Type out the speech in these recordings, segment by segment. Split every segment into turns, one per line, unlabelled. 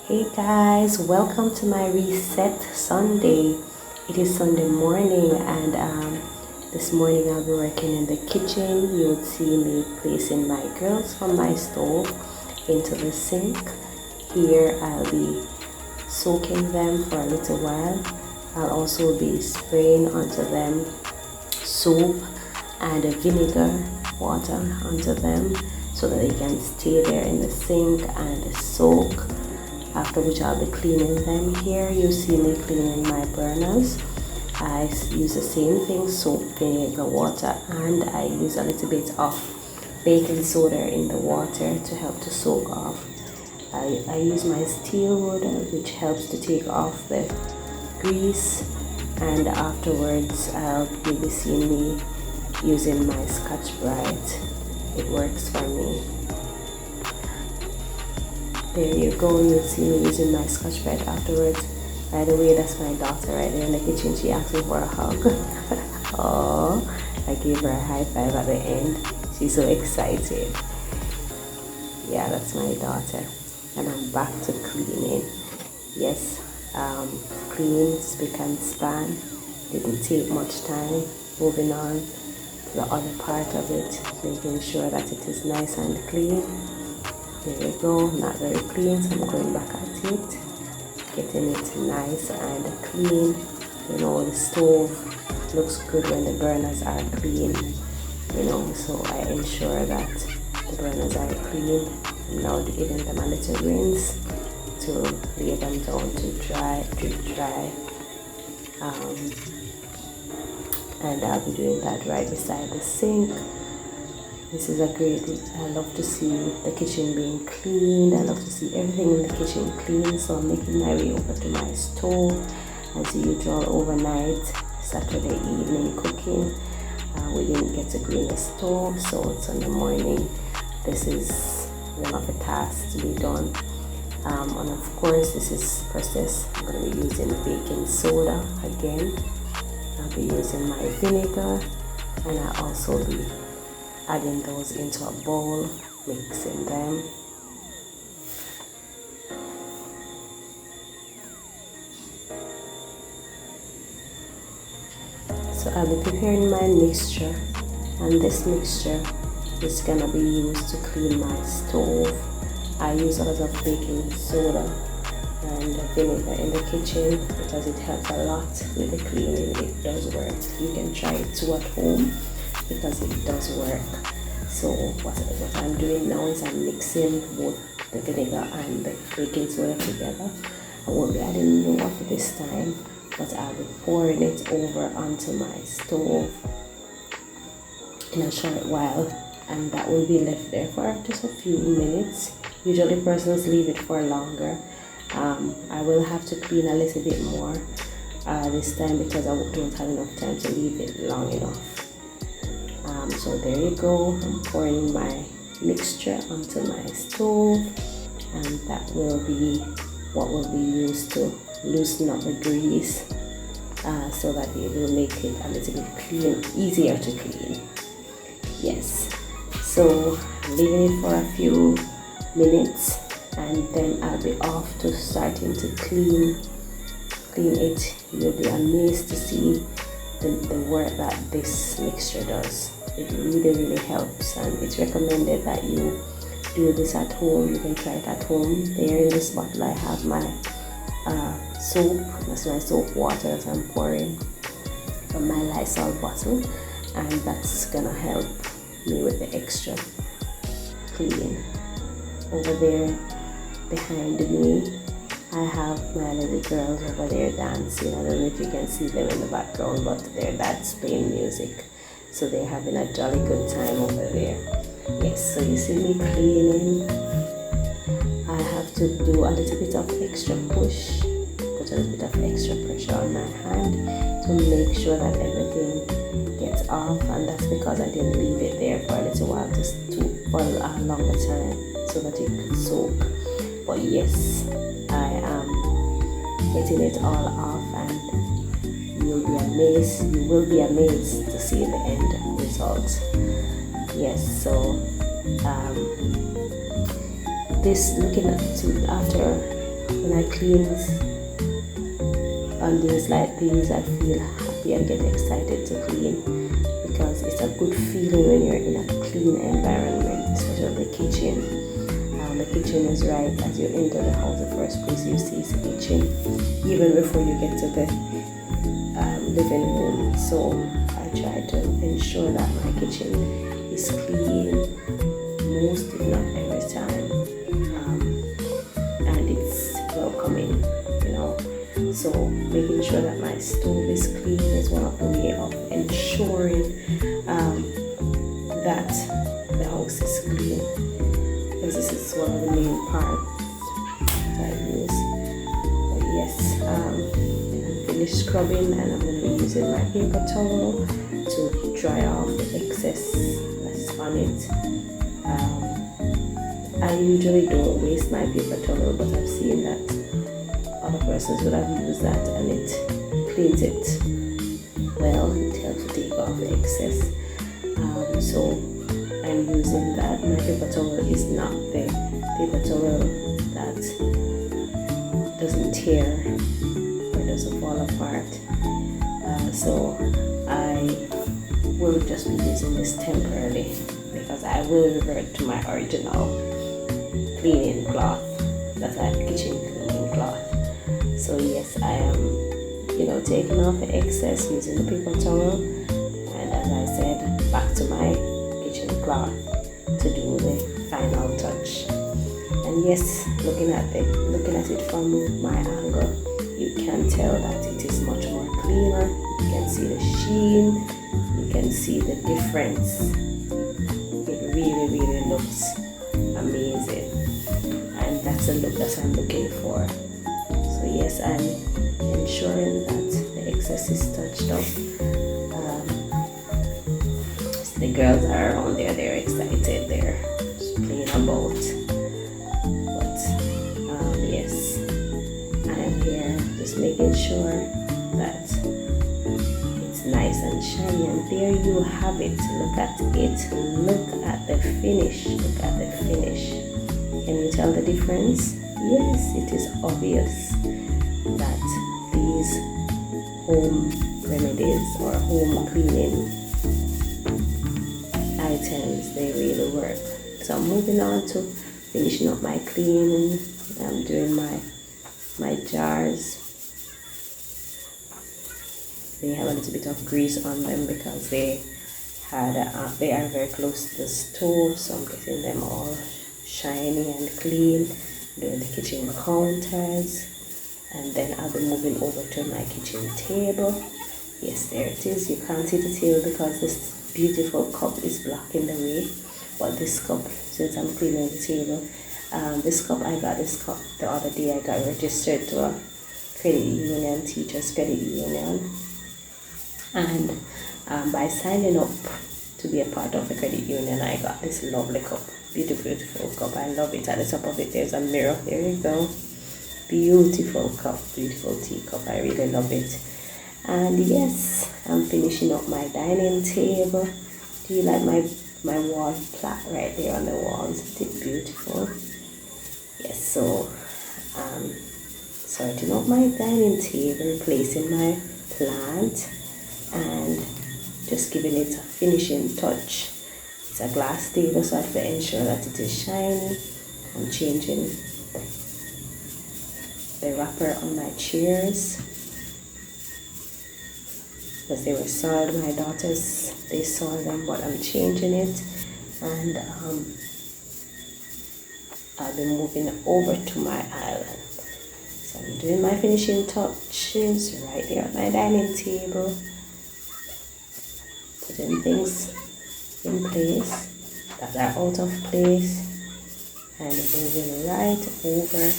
Hey guys, welcome to my Reset Sunday. It is Sunday morning, and this morning I'll be working in the kitchen. You would see me placing my grills from my stove into the sink. Here I'll be soaking them for a little while. I'll also be spraying onto them soap and vinegar water onto them so that they can stay there in the sink and soak. After which I'll be cleaning them. Here you see me cleaning my burners. I use the same thing, soap, vinegar, water, and I use a little bit of baking soda in the water to help to soak off. I use my steel wood, which helps to take off the grease, and afterwards you'll be seeing me using my Scotch-Brite. It works for me. There you go, you'll see me using my Scotch-Brite afterwards. By the way, that's my daughter right there in the kitchen. She asked me for a hug. Oh, I gave her a high five at the end. She's so excited. Yeah, that's my daughter. And I'm back to cleaning. Yes, clean, spick and span. Didn't take much time. Moving on to the other part of it, making sure that it is nice and clean. There we go, not very clean, so I'm going back at it, getting it nice and clean. You know, the stove looks good when the burners are clean, you know, so I ensure that the burners are clean. I'm now giving them a little rinse to lay them down to dry, and I'll be doing that right beside the sink. This is a great, I love to see the kitchen being cleaned. I love to see everything in the kitchen clean. So I'm making my way over to my stove as usual overnight, Saturday evening cooking. We didn't get to clean the stove, so it's in the morning. This is one of the tasks to be done. And of course, this is process. I'm going to be using baking soda again. I'll be using my vinegar, and I'll also be adding those into a bowl, mixing them. So I'll be preparing my mixture, and this mixture is gonna be used to clean my stove. I use a lot of baking soda and vinegar in the kitchen because it helps a lot with the cleaning. It does work. You can try it too at home, because it does work. So what I'm doing now is I'm mixing both the vinegar and the baking soda together. I won't be adding any water this time, but I'll be pouring it over onto my stove in a short while, and that will be left there for just a few minutes. Usually persons leave it for longer. I will have to clean a little bit more this time because I don't have enough time to leave it long enough. So there you go, I'm pouring my mixture onto my stove, and that will be what will be used to loosen up the grease so that it will make it a little bit clean, easier to clean. Yes, so leaving it for a few minutes, and then I'll be off to starting to clean it. You'll be amazed to see the work that this mixture does. It really helps, and it's recommended that you do this at home. You can try it at home. There in this bottle I have my soap. That's my soap water that I'm pouring from my Lysol bottle, and that's gonna help me with the extra clean. Over there behind me I have my little girls over there dancing. I don't know if you can see them in the background, but their dad's playing music, so they're having a jolly good time over there. Yes, so you see me cleaning. I have to do a little bit of extra push, put a little bit of extra pressure on my hand to make sure that everything gets off, and that's because I didn't leave it there for a little while, just for a longer time so that it could soak. But yes, I am getting it all off, and you will be amazed to see the end result. Yes, so this looking at after when I clean on days like these, I feel happy and get excited to clean, because it's a good feeling when you're in a clean environment, especially the kitchen. The kitchen is right as you enter the house. The first place you see is the kitchen, even before you get to the living room. So I try to ensure that my kitchen is clean most, if not every time, and it's welcoming, you know. So making sure that my stove is clean is one of the way of ensuring that the house is clean, because this is one of the main parts that I use. But yes, I'm finished scrubbing, and I'm going to be using my paper towel to dry off the excess that's on it. I usually don't waste my paper towel, but I've seen that other persons would have used that and it cleans it well. It helps to take off the excess. So I'm using that. My paper towel is not the paper towel that doesn't tear or doesn't fall apart. So I will just be using this temporarily, because I will revert to my original cleaning cloth. That's a kitchen cleaning cloth. So yes, I am, taking off the excess using the paper towel, and as I said, back to my kitchen cloth to do the final touch. And yes, looking at it from my angle, you can tell that it is much more cleaner. You can see the sheen, you can see the difference. It really, really looks amazing, and that's the look that I'm looking for. So yes, I'm ensuring that the excess is touched up. The girls are around there, they're excited, they're just playing about. But yes, I am here just making sure that it's nice and shiny, and there you have it. Look at it, look at the finish, look at the finish. Can you tell the difference? Yes, it is obvious that these home remedies or home cleaning items, they really work. So I'm moving on to finishing up my cleaning. I'm doing my jars. They have a little bit of grease on them because they are very close to the stove, so I'm getting them all shiny and clean. Doing the kitchen counters, and then I'll be moving over to my kitchen table. Yes, there it is. You can't see the table because this beautiful cup is blocking the way. But this cup, since I'm cleaning the table, this cup, I got this cup the other day. I got registered to a credit union, teachers credit union, and by signing up to be a part of the credit union, I got this lovely cup. Beautiful cup. I love it. At the top of it there's a mirror. There you go. Beautiful cup, beautiful teacup. I really love it. And yes, I'm finishing up my dining table. Do you like my wall plaque right there on the walls? Isn't it beautiful? Yes, so sorting up my dining table, placing my plant, and just giving it a finishing touch. It's a glass table, so I have to ensure that it is shiny. I'm changing the wrapper on my chairs because they were soiled. My daughters, they soiled them, but I'm changing it, and I'll be moving over to my island. So I'm doing my finishing touches right there on my dining table, putting things in place that are out of place, and moving right over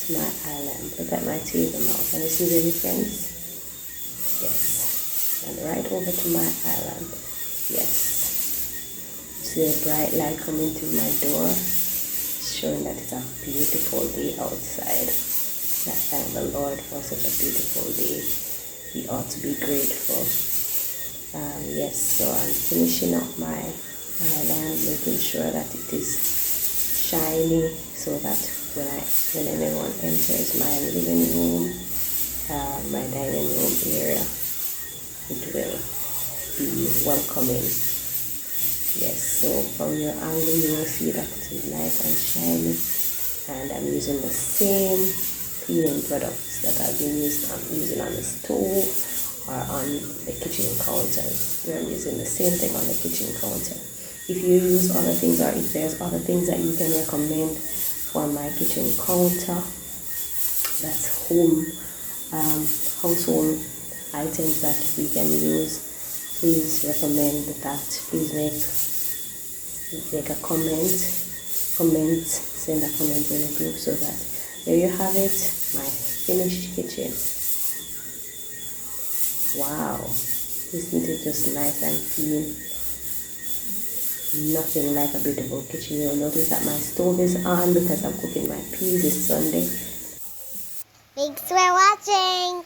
to my island. Look at my table now. Can you see the difference? Yes. And right over to my island. Yes. See the bright light coming through my door, showing that it's a beautiful day outside. Let's thank the Lord for such a beautiful day. We ought to be grateful. Yes, so I'm finishing up my island, making sure that it is shiny so that when anyone enters my living room, my dining room area, it will be welcoming. Yes, so from your angle you will see that it is nice and shiny, and I'm using the same cleaning products that I've been using on the stove or on the kitchen counters. I'm using the same thing on the kitchen counter. If you use other things, or if there's other things that you can recommend for my kitchen counter, that's household items that we can use, please recommend that. Please make a comment, send a comment in the group, so that there you have it, my finished kitchen. Wow, isn't it just nice and clean? Nothing like a beautiful kitchen. You'll notice that my stove is on because I'm cooking my peas. It's Sunday.
Thanks for watching.